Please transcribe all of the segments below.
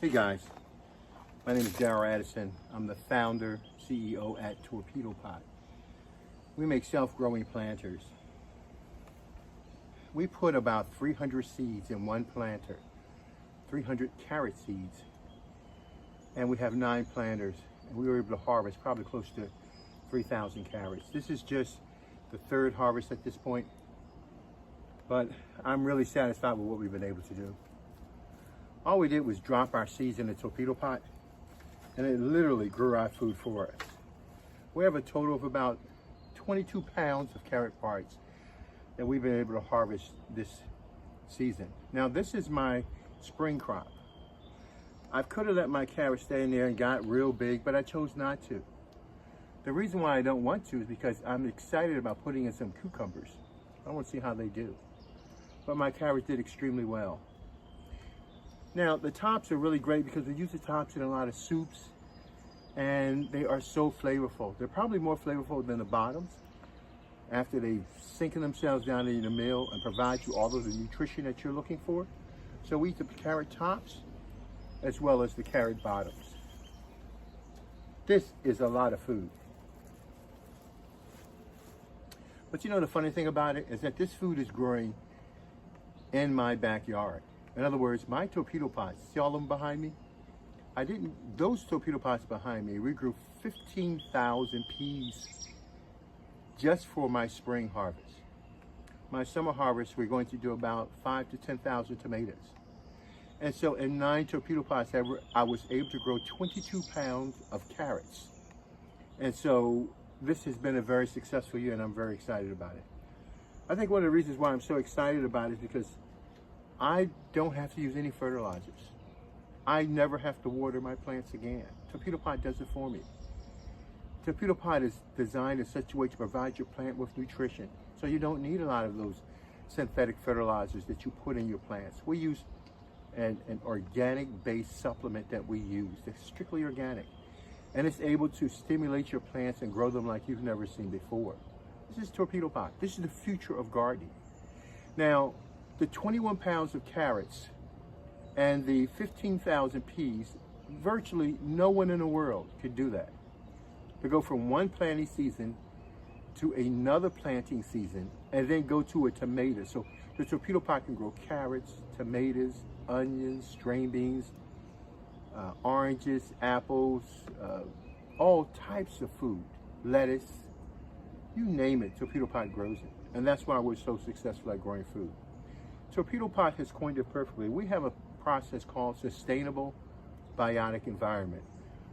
Hey guys, my name is Darryl Addison. I'm the founder, CEO at Torpedopot. We make self-growing planters. We put about 300 seeds in one planter, 300 carrot seeds, and we have 9 planters, and we were able to harvest probably close to 3,000 carrots. This is just the 3rd harvest at this point, but I'm really satisfied with what we've been able to do. All we did was drop our seeds in the Torpedopot, and it literally grew our food for us. We have a total of about 22 pounds of carrot parts that we've been able to harvest this season. Now this is my spring crop. I could have let my carrots stay in there and got real big, but I chose not to. The reason why I don't want to is because I'm excited about putting in some cucumbers. I want to see how they do. But my carrots did extremely well. Now the tops are really great because we use the tops in a lot of soups, and they are so flavorful. They're probably more flavorful than the bottoms after they've sinking themselves down in the meal and provide you all of the nutrition that you're looking for. So we eat the carrot tops as well as the carrot bottoms. This is a lot of food. But you know the funny thing about it is that this food is growing in my backyard. In other words, my Torpedopots, see all of them behind me? Those Torpedopots behind me, we grew 15,000 peas just for my spring harvest. My summer harvest, we're going to do about 5,000 to 10,000 tomatoes. And so in 9 Torpedopots, I was able to grow 22 pounds of carrots. And so this has been a very successful year, and I'm very excited about it. I think one of the reasons why I'm so excited about it is because I don't have to use any fertilizers. I never have to water my plants again. Torpedopot does it for me. Torpedopot is designed in such a way to provide your plant with nutrition, so you don't need a lot of those synthetic fertilizers that you put in your plants. We use an organic-based supplement that we use that's strictly organic, and it's able to stimulate your plants and grow them like you've never seen before. This is Torpedopot. This is the future of gardening. Now, the 21 pounds of carrots and the 15,000 peas, virtually no one in the world could do that. To go from one planting season to another planting season and then go to a tomato. So the Torpedopot can grow carrots, tomatoes, onions, string beans, oranges, apples, all types of food, lettuce, you name it, Torpedopot grows it. And that's why we're so successful at growing food. Torpedopot has coined it perfectly. We have a process called sustainable biotic environment,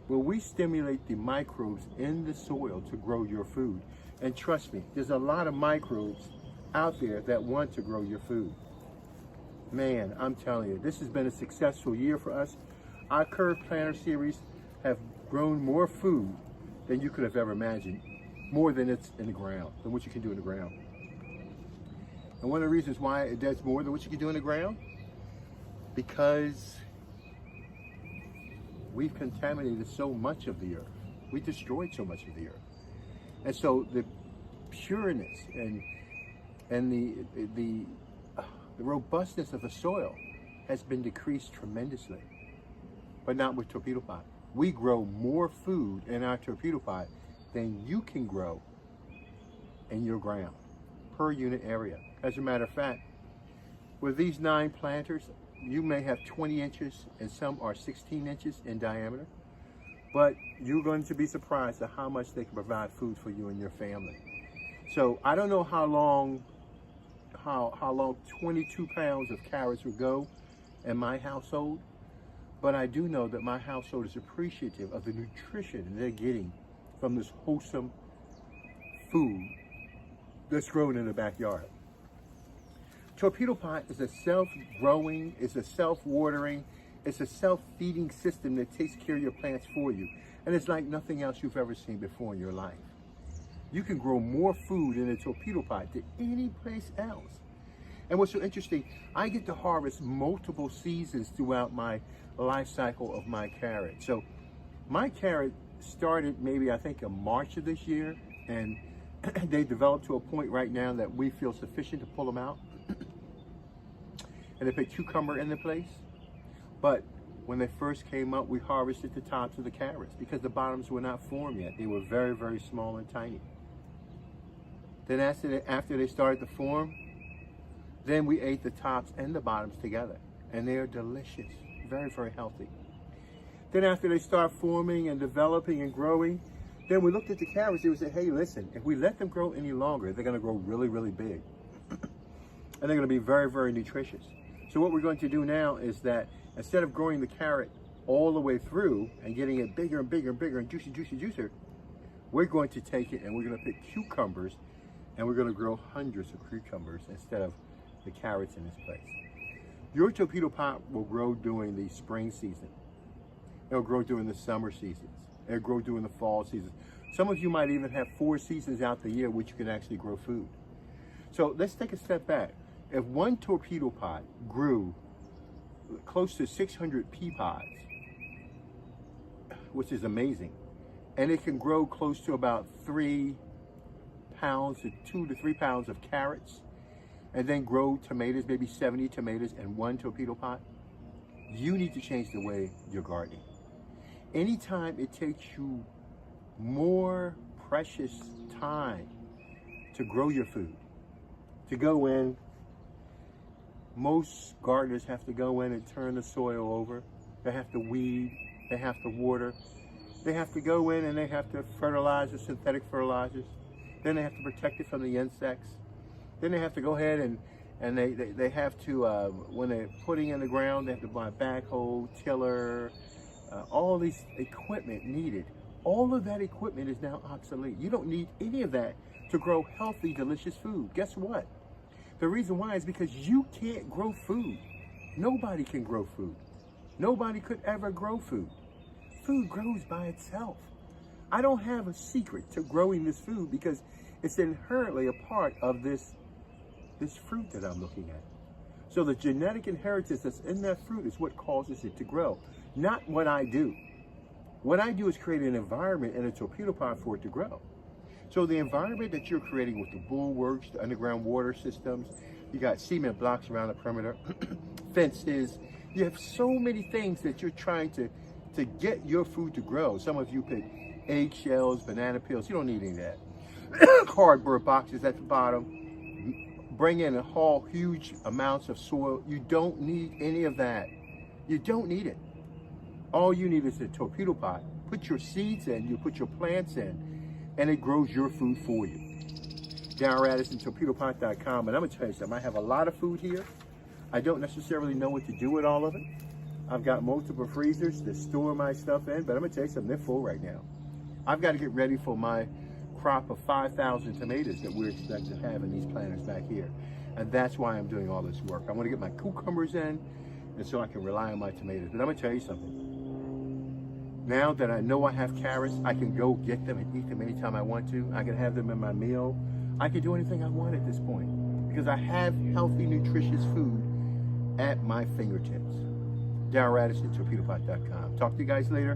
where we stimulate the microbes in the soil to grow your food. And trust me, there's a lot of microbes out there that want to grow your food. Man, I'm telling you, this has been a successful year for us. Our curved planter series have grown more food than you could have ever imagined, more than it's in the ground, than what you can do in the ground. And one of the reasons why it does more than what you can do in the ground, because we've contaminated so much of the earth. We destroyed so much of the earth. And so the pureness and the robustness of the soil has been decreased tremendously, but not with Torpedopot. We grow more food in our Torpedopot than you can grow in your ground per unit area. As a matter of fact, with these 9 planters, you may have 20 inches and some are 16 inches in diameter, but you're going to be surprised at how much they can provide food for you and your family. So I don't know how long 22 pounds of carrots will go in my household, but I do know that my household is appreciative of the nutrition they're getting from this wholesome food that's grown in the backyard. Torpedopot is a self-growing, it's a self-watering, it's a self-feeding system that takes care of your plants for you. And it's like nothing else you've ever seen before in your life. You can grow more food in a Torpedopot than any place else. And what's so interesting, I get to harvest multiple seasons throughout my life cycle of my carrot. So my carrot started maybe I think in March of this year, and they developed to a point right now that we feel sufficient to pull them out and to put cucumber in the place. But when they first came up, we harvested the tops of the carrots because the bottoms were not formed yet. They were very, very small and tiny. Then after they started to form, then we ate the tops and the bottoms together. And they are delicious, very, very healthy. Then after they start forming and developing and growing, then we looked at the carrots and we said, hey, listen, if we let them grow any longer, they're going to grow really, really big. And they're going to be very, very nutritious. So what we're going to do now is that instead of growing the carrot all the way through and getting it bigger and bigger and bigger and juicy, juicy, juicier, we're going to take it and we're going to pick cucumbers and we're going to grow hundreds of cucumbers instead of the carrots in this place. Your torpedo pot will grow during the spring season. It'll grow during the summer seasons. It'll grow during the fall seasons. Some of you might even have 4 seasons out the year which you can actually grow food. So let's take a step back. If one torpedo pot grew close to 600 pea pods, which is amazing, and it can grow close to about 3 pounds to 2 to 3 pounds of carrots, and then grow tomatoes, maybe 70 tomatoes in one torpedo pot, you need to change the way you're gardening. Anytime it takes you more precious time to grow your food, to go in, most gardeners have to go in and turn the soil over. They have to weed, they have to water, they have to go in and they have to fertilize with synthetic fertilizers. Then they have to protect it from the insects. Then they have to go ahead and they have to, when they're putting in the ground, they have to buy a backhoe, tiller, all these equipment needed. All of that equipment is now obsolete. You don't need any of that to grow healthy, delicious food. Guess what? The reason why is because you can't grow food. Nobody can grow food. Nobody could ever grow food. Food grows by itself. I don't have a secret to growing this food because it's inherently a part of this fruit that I'm looking at. So the genetic inheritance that's in that fruit is what causes it to grow, not what I do. What I do is create an environment in a torpedo pot for it to grow. So the environment that you're creating with the bulwarks, the underground water systems, you got cement blocks around the perimeter, fences, you have so many things that you're trying to get your food to grow. Some of you put eggshells, banana peels, you don't need any of that. Cardboard boxes at the bottom, bring in and haul huge amounts of soil. You don't need any of that. You don't need it. All you need is a torpedo pot. Put your seeds in, you put your plants in, and it grows your food for you. Darren Radisson, torpedopot.com. And I'm going to tell you something. I have a lot of food here. I don't necessarily know what to do with all of it. I've got multiple freezers to store my stuff in, but I'm going to tell you something. They're full right now. I've got to get ready for my crop of 5,000 tomatoes that we're expected to have in these planters back here. And that's why I'm doing all this work. I want to get my cucumbers in, and so I can rely on my tomatoes. But I'm going to tell you something. Now that I know I have carrots, I can go get them and eat them anytime I want to. I can have them in my meal. I can do anything I want at this point because I have healthy, nutritious food at my fingertips. Darren Radisson, Torpedopot.com. Talk to you guys later.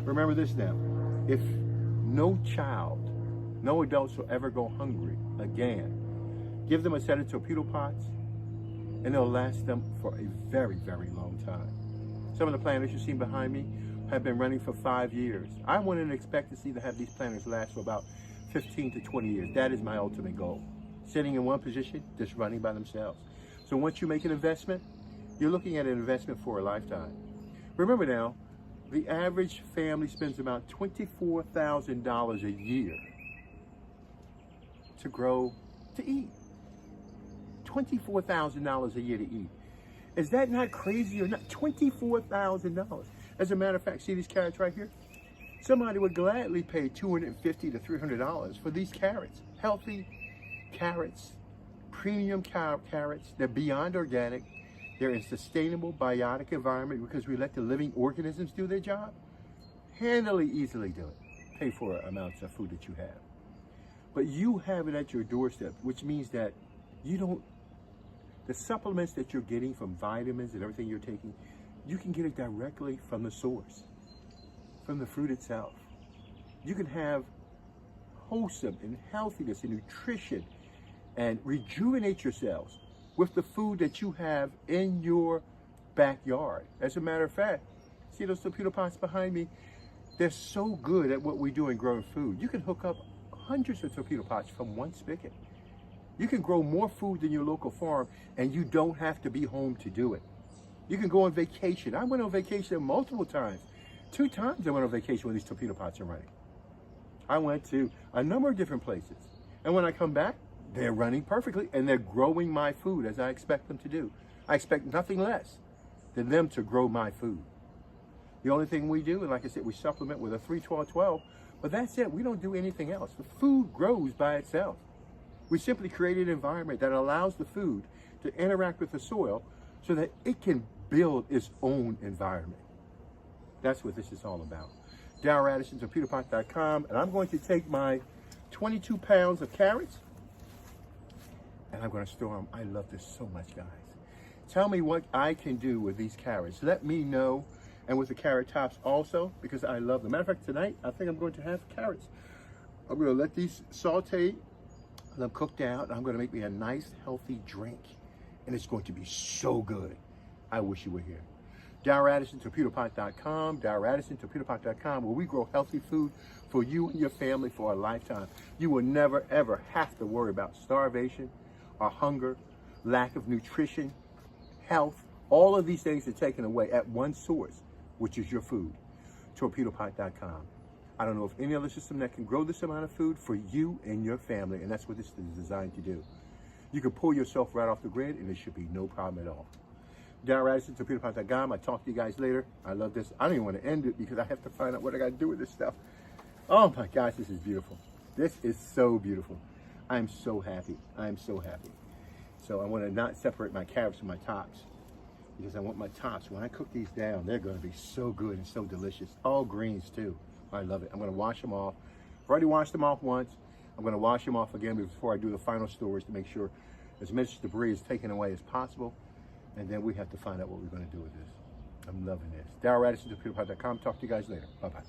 Remember this now. If no child, no adults will ever go hungry again, give them a set of torpedo pots and they'll last them for a very, very long time. Some of the planters you've seen behind me have been running for 5 years. I want an expectancy to have these planters last for about 15 to 20 years. That is my ultimate goal. Sitting in one position, just running by themselves. So once you make an investment, you're looking at an investment for a lifetime. Remember now, the average family spends about $24,000 a year to eat. $24,000 a year to eat. Is that not crazy or not? $24,000. As a matter of fact, see these carrots right here? Somebody would gladly pay $250 to $300 for these carrots. Healthy carrots, premium carrots. They're beyond organic. They're in sustainable, biotic environment because we let the living organisms do their job. Handily, easily do it. Pay for amounts of food that you have. But you have it at your doorstep, which means that the supplements that you're getting from vitamins and everything you're taking, you can get it directly from the source, from the fruit itself. You can have wholesome and healthiness and nutrition and rejuvenate yourselves with the food that you have in your backyard. As a matter of fact, See those torpedo pots behind me? They're so good at what we do in growing food. You can hook up hundreds of torpedo pots from one spigot. You can grow more food than your local farm, and you don't have to be home to do it. You can go on vacation. I went on vacation multiple times. 2 times I went on vacation when these torpedo pots are running. I went to a number of different places. And when I come back, they're running perfectly, and they're growing my food as I expect them to do. I expect nothing less than them to grow my food. The only thing we do, and like I said, we supplement with a 3-12-12, but that's it. We don't do anything else. The food grows by itself. We simply create an environment that allows the food to interact with the soil so that it can build its own environment. That's what this is all about. Darryl Addison, torpedopot.com, and I'm going to take my 22 pounds of carrots and I'm going to store them. I love this so much, guys. Tell me what I can do with these carrots. Let me know. And with the carrot tops also, because I love them. Matter of fact, tonight, I think I'm going to have carrots. I'm going to let these saute, them cook down. I'm going to make me a nice, healthy drink. And it's going to be so good. I wish you were here. Darryl Addison, Torpedopot.com. Darryl Addison, Torpedopot.com, where we grow healthy food for you and your family for a lifetime. You will never, ever have to worry about starvation or hunger, lack of nutrition, health. All of these things are taken away at one source, which is your food. Torpedopot.com. I don't know of any other system that can grow this amount of food for you and your family, and that's what this is designed to do. You can pull yourself right off the grid, and it should be no problem at all. Darryl Addison, Torpedopot.com. I'll talk to you guys later. I love this. I don't even want to end it because I have to find out what I got to do with this stuff. Oh my gosh, this is beautiful. This is so beautiful. I'm so happy. I'm so happy. So I want to not separate my carrots from my tops, because I want my tops, when I cook these down, they're going to be so good and so delicious. All greens too. I love it. I'm going to wash them off. I've already washed them off once. I'm going to wash them off again before I do the final storage to make sure as much debris is taken away as possible. And then we have to find out what we're going to do with this. I'm loving this. Darryl Addison, Torpedopot.com. Talk to you guys later. Bye-bye.